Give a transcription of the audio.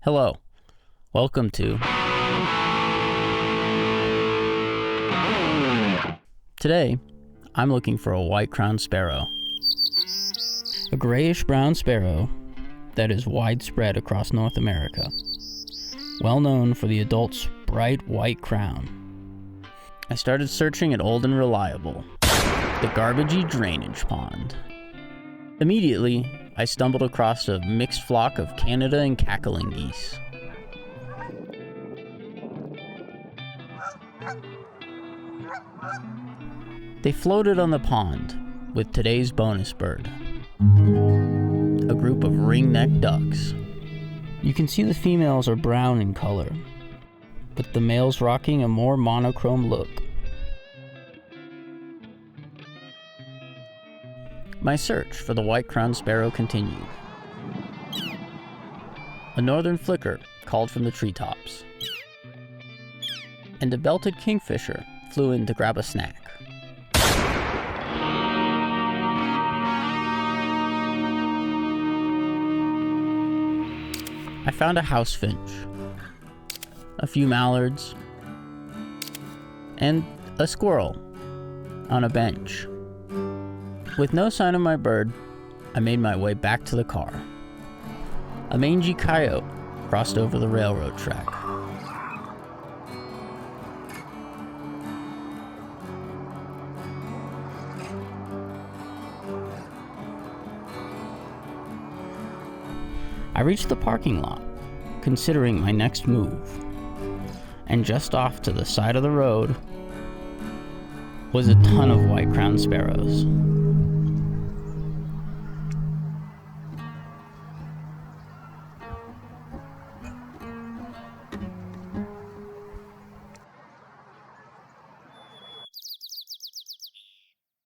Hello, welcome to... Today, I'm looking for a white-crowned sparrow. A grayish-brown sparrow that is widespread across North America, well known for the adult's bright white crown. I started searching at Old and Reliable, the garbagey drainage pond. Immediately, I stumbled across a mixed flock of Canada and cackling geese. They floated on the pond with today's bonus bird, a group of ring-necked ducks. You can see the females are brown in color, with the males rocking a more monochrome look. My search for the white-crowned sparrow continued. A northern flicker called from the treetops, and a belted kingfisher flew in to grab a snack. I found a house finch, a few mallards, and a squirrel on a bench. With no sign of my bird, I made my way back to the car. A mangy coyote crossed over the railroad track. I reached the parking lot, considering my next move, and just off to the side of the road was a ton of white-crowned sparrows.